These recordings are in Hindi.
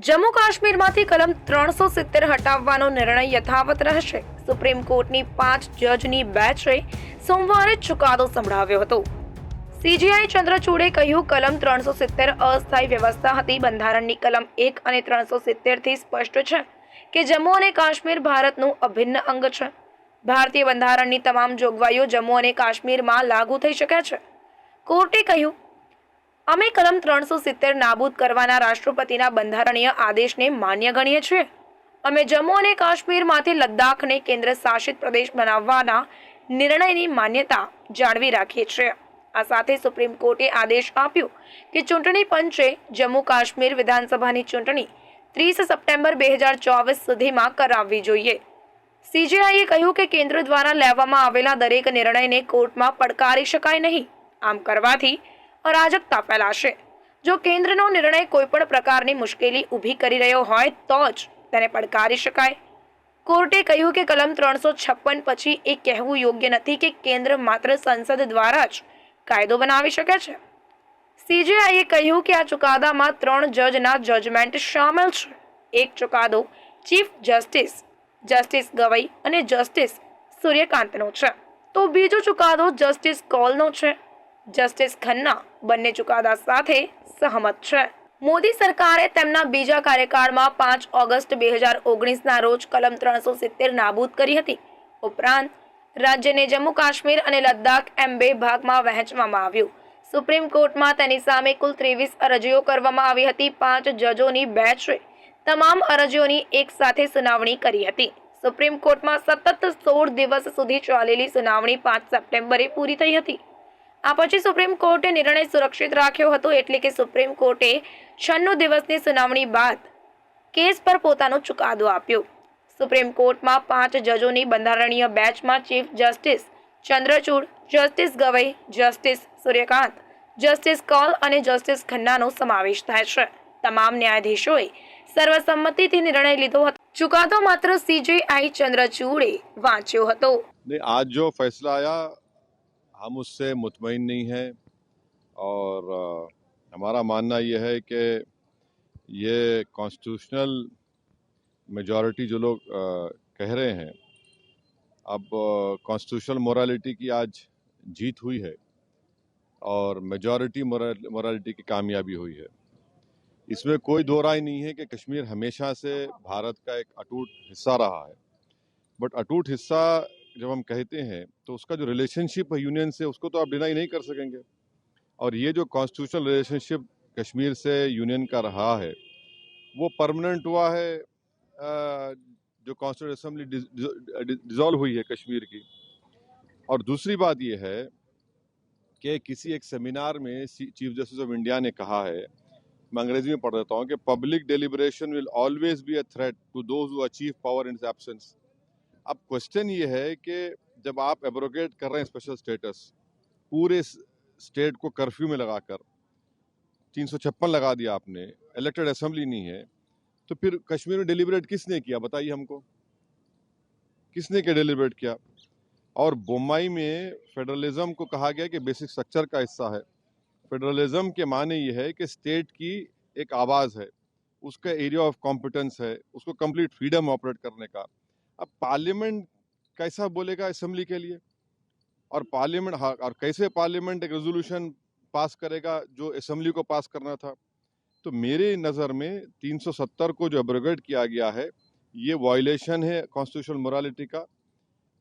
જમ્મુ કાશ્મીરમાંથી કલમ 370 હટાવવાનો નિર્ણય યથાવત રહેશે. સુપ્રીમ કોર્ટની 5 જજની બેન્ચે સોમવારે ચુકાદો સંભળાવ્યો હતો. સીજેઆઈ ચંદ્રચૂડે કહ્યું, કલમ 370 અસ્થાયી વ્યવસ્થા હતી. બંધારણની કલમ 1 અને 370 થી સ્પષ્ટ છે કે જમ્મુ અને કાશ્મીર ભારતનું અભિન્ન અંગ છે. ભારતીય બંધારણની તમામ જોગવાઈઓ જમ્મુ અને કાશ્મીરમાં લાગુ થઈ શકે છે. કોર્ટે કહ્યું, અમે કલમ 370 નાબૂદ કરવાના રાષ્ટ્રપતિના બંધારણીય આદેશને માન્ય ગણીએ છીએ. અમે જમ્મુ અને કાશ્મીરમાંથી લદ્દાખને કેન્દ્ર શાસિત પ્રદેશ બનાવવાના નિર્ણયની માન્યતા જાળવી રાખીએ છીએ. આ સાથે સુપ્રીમ કોર્ટે આદેશ આપ્યો કે ચૂંટણી પંચે જમ્મુ કાશ્મીર વિધાનસભાની ચૂંટણી 30 સપ્ટેમ્બર 2024 સુધીમાં કરાવવી જોઈએ. સીજેઆઈએ કહ્યું કે કેન્દ્ર દ્વારા લેવામાં આવેલા દરેક નિર્ણયને કોર્ટમાં પડકારી શકાય નહીં. આમ કરવાથી અરાજકતા ફેલાશે. જો કેન્દ્રનો નિર્ણય કોઈપણ પ્રકારની મુશ્કેલી ઊભી કરી રહ્યો હોય તો જ તેને પડકારી શકાય. કોર્ટે કહ્યું કે કલમ 356 પછી એ કહેવું યોગ્ય નથી કે કેન્દ્ર માત્ર સંસદ દ્વારા જ કાયદો બનાવી શકે છે. સીજેઆઈએ કહ્યું કે આ ચુકાદામાં 3 જજના જજમેન્ટ શામેલ છે. એક ચુકાદો ચીફ જસ્ટિસ ગવઈ અને જસ્ટિસ સૂર્યકાંતનો છે, તો બીજો ચુકાદો જસ્ટિસ કૌલનો છે. જસ્ટિસ ખન્ના બંને ચુકાદા સાથે સહમત છે. મોદી સરકારે તેમના બીજા કાર્યકાળમાં 5 ઓગસ્ટ 2019ના રોજ કલમ 370 નાબૂદ કરી હતી. ઉપરાંત રાજ્યને જમ્મુ કાશ્મીર અને લદ્દાખ એમ 2 ભાગમાં વહેંચવામાં આવ્યું. સુપ્રીમ કોર્ટમાં તેની સામે કુલ 23 અરજીઓ કરવામાં આવી હતી. 5 જજોની બેન્ચે તમામ અરજીઓની એક સાથે સુનાવણી કરી હતી. સુપ્રીમ કોર્ટમાં સતત 16 દિવસ સુધી ચાલેલી સુનાવણી 5 સપ્ટેમ્બરે પૂરી થઈ હતી. આ પછી સુપ્રીમ કોર્ટે નિર્ણય સુરક્ષિત રાખ્યો હતો, એટલે કે સુપ્રીમ કોર્ટે 96 દિવસની સુનાવણી બાદ કેસ પર પોતાનો ચુકાદો આપ્યો. સુપ્રીમ કોર્ટમાં 5 જજોની બંધારણીય બેન્ચમાં chief justice Chandrachud, justice Gavai, justice Suryakant, justice Kaul અને જસ્ટિસ ખન્નાનો સમાવેશ થાય છે. તમામ ન્યાયાધીશોએ સર્વસંમતિથી નિર્ણય લીધો હતો. ચુકાદો માત્ર સીજેઆઈ ચંદ્રચૂડે વાંચ્યો હતો. आज जो फैसला आया, हम उससे मुतमईन नहीं हैं और हमारा मानना यह है कि ये कॉन्स्टिट्यूशनल मेजॉरिटी जो लोग कह रहे हैं, अब कॉन्स्टिट्यूशनल मोरालिटी की आज जीत हुई है और मेजॉरिटी मोरालिटी की कामयाबी हुई है. इसमें कोई दो राय नहीं है कि कश्मीर हमेशा से भारत का एक अटूट हिस्सा रहा है. बट अटूट हिस्सा जब हम कहते हैं तो उसका जो रिलेशनशिप है यूनियन से, उसको तो आप डिनाई नहीं कर सकेंगे. और ये जो कॉन्स्टिट्यूशनल रिलेशनशिप कश्मीर से यूनियन का रहा है, वो परमानेंट हुआ है. जो कॉन्स्टिट्यूशनल असेंबली डिसॉल्व हुई है कश्मीर की. और दूसरी बात ये है कि किसी एक सेमिनार में चीफ जस्टिस ऑफ इंडिया ने कहा है, मैं अंग्रेजी में पढ़ देता हूँ, कि public deliberation will always be a threat to those who achieve power in absence. अब क्वेश्चन ये है कि जब आप एब्रोगेट कर रहे हैं स्पेशल स्टेटस, पूरे स्टेट को कर्फ्यू में लगाकर 356 लगा दिया आपने, इलेक्टेड असेंबली नहीं है, तो फिर कश्मीर में डिलीबरेट किसने किया, बताइए हमको, किसने क्या डिलीबरेट किया. और बोम्बई में फेडरलिज्म को कहा गया कि बेसिक स्ट्रक्चर का हिस्सा है. फेडरलिज्म के माने ये है कि स्टेट की एक आवाज़ है, उसका एरिया ऑफ कॉम्पिटेंस है, उसको कंप्लीट फ्रीडम ऑपरेट करने का. अब पार्लियामेंट कैसा बोलेगा असेंबली के लिए, और पार्लियामेंट और कैसे पार्लियामेंट एक रेजोल्यूशन पास करेगा जो असेंबली को पास करना था. तो मेरे नज़र में 370 को जो एब्रोगेट किया गया है, ये वायलेशन है कॉन्स्टिट्यूशनल मोरालिटी का.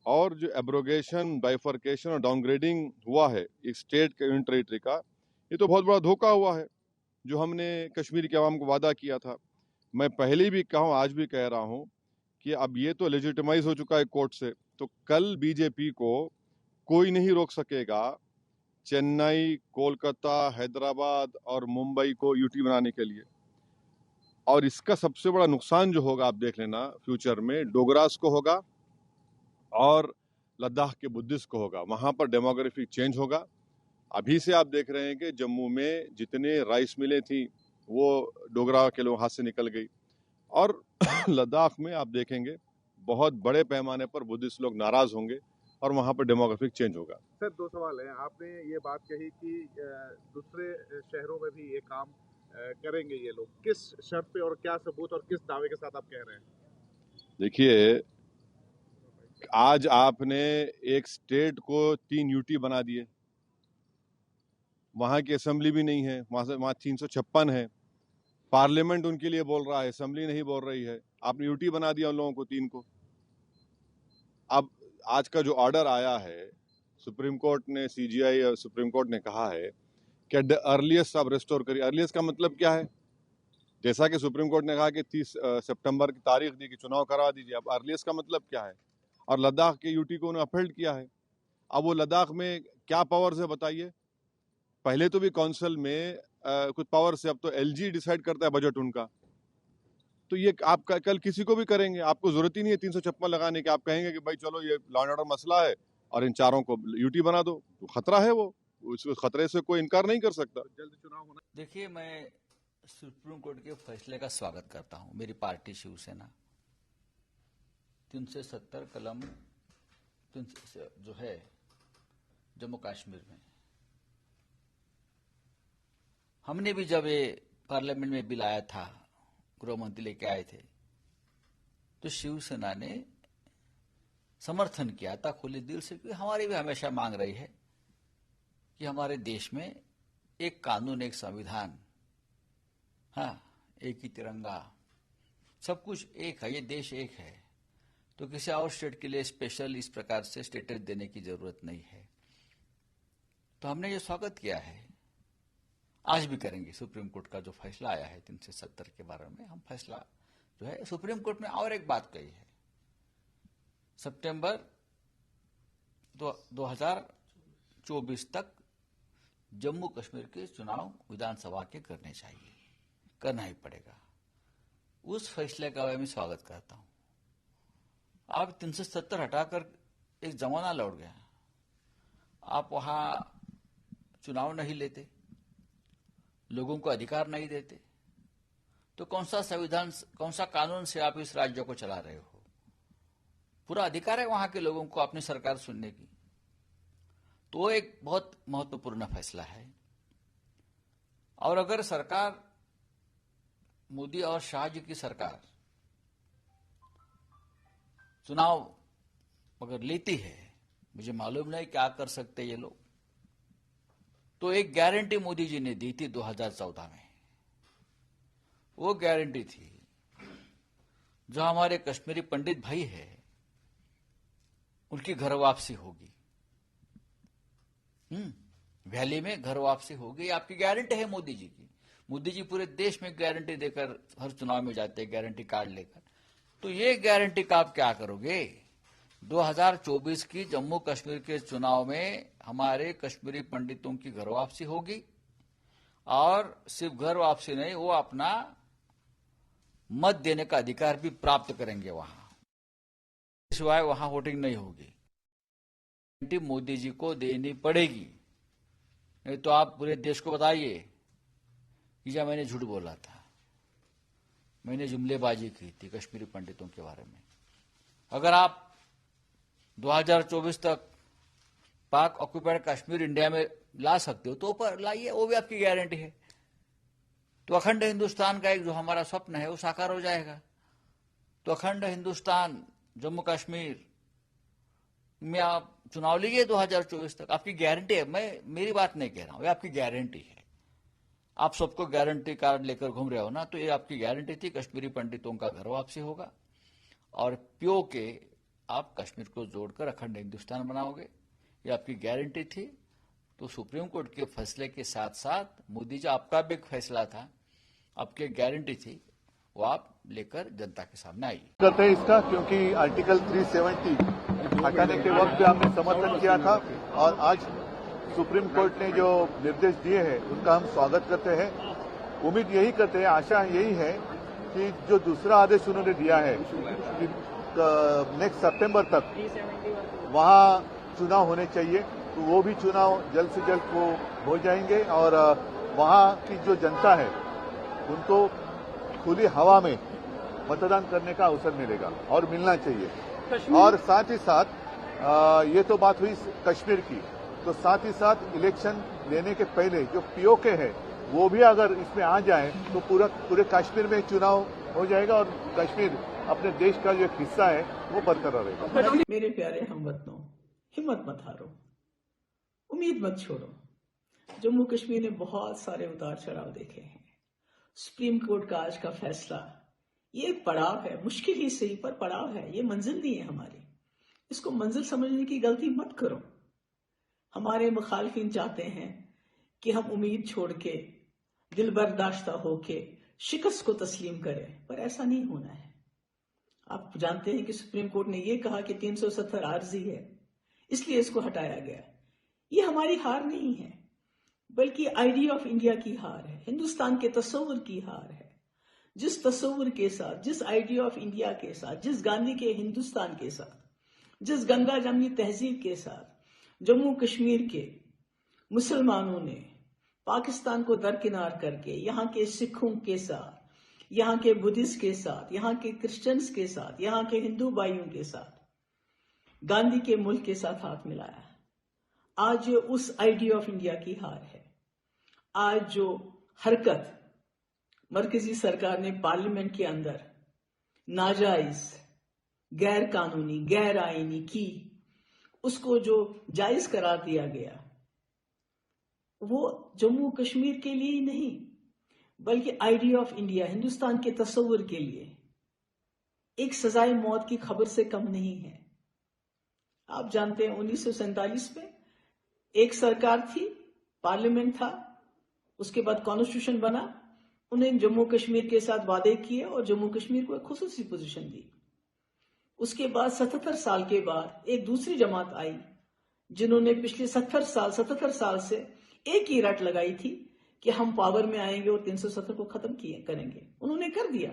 और जो एब्रोगेशन, बाइफर्केशन और डाउनग्रेडिंग हुआ है एक स्टेट के यूनियन टेरिटरी का, ये तो बहुत बड़ा धोखा हुआ है जो हमने कश्मीर के अवाम को वादा किया था. मैं पहले भी कहा हूँ, आज भी कह रहा हूँ कि अब ये तो लेजिटिमाइज हो चुका है कोर्ट से, तो कल बीजेपी को कोई नहीं रोक सकेगा चेन्नई, कोलकाता, हैदराबाद और मुंबई को यूटी बनाने के लिए. और इसका सबसे बड़ा नुकसान जो होगा, आप देख लेना फ्यूचर में, डोगरास को होगा और लद्दाख के बुद्धिस्ट को होगा. वहाँ पर डेमोग्राफिक चेंज होगा. अभी से आप देख रहे हैं कि जम्मू में जितने राइस मिलें थी वो डोगरा के लोग हाथ से निकल गई. और लद्दाख में आप देखेंगे बहुत बड़े पैमाने पर बुद्धिस्ट लोग नाराज होंगे और वहाँ पर डेमोग्राफिक चेंज होगा. सर, 2 सवाल हैं. आपने ये बात कही कि दूसरे शहरों में भी ये काम करेंगे ये लोग, किस शर्त पे और क्या सबूत और किस दावे के साथ आप कह रहे हैं? देखिए, आज आपने एक स्टेट को 3 यूटी बना दिए, वहां की असेंबली भी नहीं है, वहां 356 है, पार्लियामेंट उनके लिए बोल रहा है, असेंबली नहीं बोल रही है। आपने यूटी बना दिया उन लोगों को 3 को। अब आज का जो ऑर्डर आया है, सुप्रीम कोर्ट ने, सीजीआई और सुप्रीम कोर्ट ने कहा है कि एट द अर्लीस्ट आप रेस्टोर करिए। अर्लीस्ट का मतलब क्या है? जैसा कि सुप्रीम कोर्ट ने कहा कि 30 सितंबर की तारीख दी कि चुनाव करा दीजिए। अब अर्लीस्ट का मतलब क्या है? और लद्दाख के यूटी को उन्होंने अपहेल्ड किया है। अब वो लद्दाख में क्या पावर्स है बताइए? पहले तो भी काउंसिल में कुछ पावर से, अब तो एलजी डिसाइड करता है बजट उनका। तो ये आप कल किसी को भी करेंगे, आपको जरूरत ही नहीं है 356 लगाने की। आप कहेंगे कि भाई चलो ये लॉ एंड ऑर्डर मसला है और इन चारों को यूटी बना दो, तो खतरा है वो, उस खतरे से कोई इनकार नहीं कर सकता। जल्द चुनाव होना। देखिए, मैं सुप्रीम कोर्ट के फैसले का स्वागत करता हूं। मेरी पार्टी शिवसेना 370 कलम जो है जम्मू कश्मीर में, हमने भी जब ये पार्लियामेंट में बिल आया था, गृह मंत्री लेके आए थे, तो शिवसेना ने समर्थन किया था खुले दिल से, क्योंकि हमारी भी हमेशा मांग रही है कि हमारे देश में एक कानून, एक संविधान, हाँ, एक ही तिरंगा, सब कुछ एक है, ये देश एक है, तो किसी और स्टेट के लिए स्पेशल इस प्रकार से स्टेटस देने की जरूरत नहीं है। तो हमने ये स्वागत किया है, आज भी करेंगे। सुप्रीम कोर्ट का जो फैसला आया है 370 के बारे में, हम फैसला जो है, सुप्रीम कोर्ट ने और एक बात कही है, सितंबर 2024 तक जम्मू कश्मीर के चुनाव विधानसभा के करने चाहिए, करना ही पड़ेगा। उस फैसले का मैं स्वागत करता हूं। आप 370 हटाकर एक जमाना लौट गया, आप वहां चुनाव नहीं लेते, लोगों को अधिकार नहीं देते, तो कौन सा संविधान, कौन सा कानून से आप इस राज्य को चला रहे हो? पूरा अधिकार है वहां के लोगों को अपनी सरकार सुनने की। तो एक बहुत महत्वपूर्ण फैसला है। और अगर सरकार, मोदी और शाह जी की सरकार चुनाव अगर लेती है, मुझे मालूम नहीं क्या कर सकते ये लोग, तो एक गारंटी मोदी जी ने दी थी 2014 में। वो गारंटी थी, जो हमारे कश्मीरी पंडित भाई है उनकी घर वापसी होगी, वैली में घर वापसी होगी, आपकी गारंटी है मोदी जी की। मोदी जी पूरे देश में गारंटी देकर हर चुनाव में जाते हैं, गारंटी कार्ड लेकर। तो ये गारंटी का आप क्या करोगे? 2024 की जम्मू कश्मीर के चुनाव में हमारे कश्मीरी पंडितों की घर वापसी होगी, और सिर्फ घर वापसी नहीं, वो अपना मत देने का अधिकार भी प्राप्त करेंगे वहां, सिवाय वहां वोटिंग नहीं होगी। मोदी जी को देनी पड़ेगी, नहीं तो आप पूरे देश को बताइए कि जब मैंने झूठ बोला था, मैंने जुमलेबाजी की थी कश्मीरी पंडितों के बारे में। अगर आप 2024 तक पाक ऑक्युपाइड कश्मीर इंडिया में ला सकते हो तो ऊपर लाइए, वो भी आपकी गारंटी है। तो अखंड हिंदुस्तान का एक जो हमारा स्वप्न है वो साकार हो जाएगा। तो अखंड हिंदुस्तान, जम्मू कश्मीर में आप चुनाव लीजिए 2024 तक, आपकी गारंटी है। मैं मेरी बात नहीं कह रहा हूं, ये आपकी गारंटी है। आप सबको गारंटी कार्ड लेकर घूम रहे हो ना, तो ये आपकी गारंटी थी, कश्मीरी पंडितों का घर वापसी होगा, और पीओ के आप कश्मीर को जोड़कर अखंड हिंदुस्तान बनाओगे, ये आपकी गारंटी थी। तो सुप्रीम कोर्ट के फैसले के साथ साथ मोदी जी, आपका भी एक फैसला था, आपकी गारंटी थी, वो आप लेकर जनता के सामने आई। करते हैं इसका, क्योंकि आर्टिकल 370 हटाने के वक्त भी हमने समर्थन किया था, और आज सुप्रीम कोर्ट ने जो निर्देश दिए हैं उनका हम स्वागत करते हैं। उम्मीद यही करते हैं, आशा यही है कि जो दूसरा आदेश उन्होंने दिया है कि नेक्स्ट सितंबर तक वहां चुनाव होने चाहिए, तो वो भी चुनाव जल्द से जल्द वो हो जाएंगे, और वहां की जो जनता है उनको खुली हवा में मतदान करने का अवसर मिलेगा और मिलना चाहिए। और साथ ही साथ ये तो बात हुई कश्मीर की, तो साथ ही साथ इलेक्शन लेने के पहले जो पीओके है वो भी अगर इसमें आ जाए तो पूरे कश्मीर में चुनाव हो जाएगा और कश्मीर अपने देश का जो एक हिस्सा है वो बरकरार रहेगा। मेरे प्यारे हमवतनों, हिम्मत मत हारो, उम्मीद मत छोड़ो। जम्मू कश्मीर ने बहुत सारे उतार चढ़ाव देखे हैं। सुप्रीम कोर्ट का आज का फैसला ये एक पड़ाव है, मुश्किल ही सही पर पड़ाव है, ये मंजिल नहीं है हमारी। इसको मंजिल समझने की गलती मत करो। हमारे मुखालिफिन चाहते हैं कि हम उम्मीद छोड़ के, दिल बर्दाश्ता होके शिकस्त को तस्लीम करें, पर ऐसा नहीं होना है। आप जानते हैं कि सुप्रीम कोर्ट ने यह कहा कि 370 आर्जी है, इसलिए इसको हटाया गया। ये हमारी हार नहीं है, बल्कि आइडिया ऑफ इंडिया की हार है, हिंदुस्तान के तस्वुर की हार है। जिस तस्वुर के साथ, जिस आइडिया ऑफ इंडिया के साथ, जिस गांधी के हिंदुस्तान के साथ, जिस गंगा जमनी तहजीब के साथ जम्मू कश्मीर के मुसलमानों ने पाकिस्तान को दरकिनार करके यहाँ के सिखों के साथ, यहाँ के बुद्धिस्ट के साथ, यहाँ के क्रिश्चियंस के साथ, यहाँ के हिंदू भाइयों के साथ गांधी के मुल्क के साथ हाथ मिलाया, आज उस आइडिया ऑफ इंडिया की हार है। आज जो हरकत मरकजी सरकार ने पार्लियामेंट के अंदर नाजायज, गैर कानूनी, गैर आईनी की, उसको जो जायज करार दिया गया, वो जम्मू कश्मीर के लिए ही नहीं बल्कि आइडिया ऑफ इंडिया, हिंदुस्तान के तस्वुर के लिए एक सजाए मौत की खबर से कम नहीं है। आप जानते हैं 1947 में एक सरकार थी, पार्लियामेंट था, उसके बाद कॉन्स्टिट्यूशन बना, उन्हें जम्मू कश्मीर के साथ वादे किए और जम्मू कश्मीर को एक खुसूसी पोजीशन दी। उसके बाद 77 साल के बाद एक दूसरी जमात आई जिन्होंने पिछले 77 साल से एक ही रट लगाई थी कि हम पावर में आएंगे और 370 को खत्म करेंगे। उन्होंने कर दिया,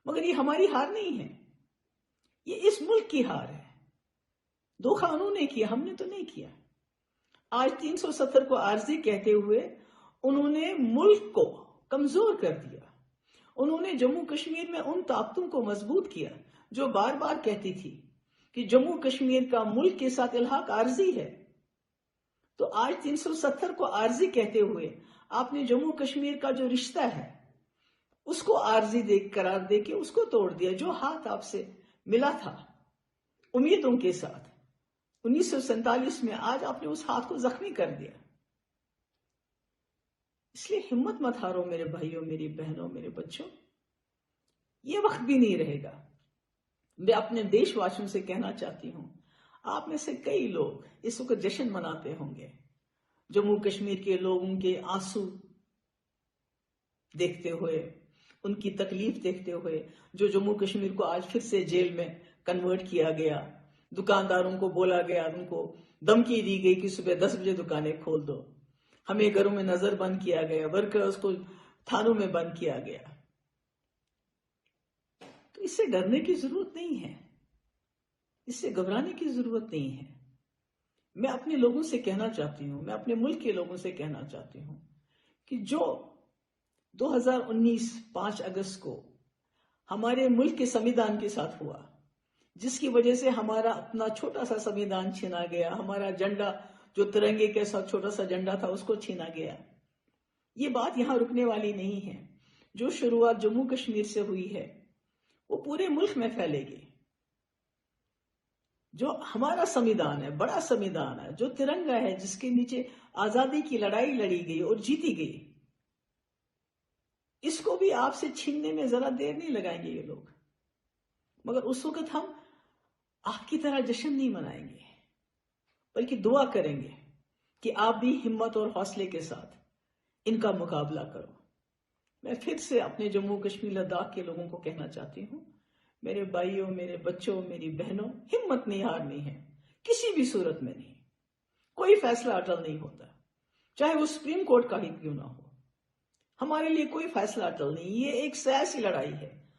मगर ये हमारी हार नहीं है, ये इस मुल्क की हार है। धोखा उन्होंने किया, हमने तो नहीं किया। आज 370 को आर्जी कहते हुए उन्होंने मुल्क को कमजोर कर दिया। उन्होंने जम्मू कश्मीर में उन ताकतों को मजबूत किया जो बार बार कहती थी कि जम्मू कश्मीर का मुल्क के साथ इल्हाक आर्जी है। तो आज 370 को आर्जी कहते हुए आपने जम्मू कश्मीर का जो रिश्ता है उसको आर्जी करार देके उसको तोड़ दिया। जो हाथ आपसे मिला था उम्मीदों के साथ 1947 में, आज आपने उस हाथ को जख्मी कर दिया। इसलिए हिम्मत मत हारो मेरे भाइयों, मेरी बहनों, मेरे बच्चों, ये वक्त भी नहीं रहेगा। मैं अपने देशवासियों से कहना चाहती हूं, आप में से कई लोग इस वक्त जश्न मनाते होंगे। जम्मू कश्मीर के लोगों के आंसू देखते हुए, उनकी तकलीफ देखते हुए, जो जम्मू कश्मीर को आज फिर से जेल में कन्वर्ट किया गया, दुकानदारों को बोला गया, उनको धमकी दी गई कि सुबह 10 बजे दुकानें खोल दो, हमें घरों में नजर बंद किया गया, वर्कर्स को थानों में बंद किया गया। तो इससे डरने की जरूरत नहीं है, इससे घबराने की जरूरत नहीं है। मैं अपने लोगों से कहना चाहती हूं, मैं अपने मुल्क के लोगों से कहना चाहती हूं कि जो 2019 5 अगस्त को हमारे मुल्क के संविधान के साथ हुआ, जिसकी वजह से हमारा अपना छोटा सा संविधान छीना गया, हमारा झंडा जो तिरंगे के साथ छोटा सा झंडा था उसको छीना गया, ये बात यहां रुकने वाली नहीं है। जो शुरुआत जम्मू कश्मीर से हुई है वो पूरे मुल्क में फैलेगी। जो हमारा संविधान है, बड़ा संविधान है, जो तिरंगा है, जिसके नीचे आजादी की लड़ाई लड़ी गई और जीती गई, इसको भी आपसे छीनने में जरा देर नहीं लगाएंगे ये लोग। मगर उस वक्त हम आपकी तरह जश्न नहीं मनाएंगे, बल्कि दुआ करेंगे कि आप भी हिम्मत और हौसले के साथ इनका मुकाबला करो। मैं फिर से अपने जम्मू कश्मीर लद्दाख के लोगों को कहना चाहती हूं, मेरे भाइयों, मेरे बच्चों, मेरी बहनों, हिम्मत नहीं हारनी है, किसी भी सूरत में नहीं। कोई फैसला अटल नहीं होता, चाहे वो सुप्रीम कोर्ट का ही क्यों ना हो। हमारे लिए कोई फैसला अटल नहीं, ये एक सियासी लड़ाई है।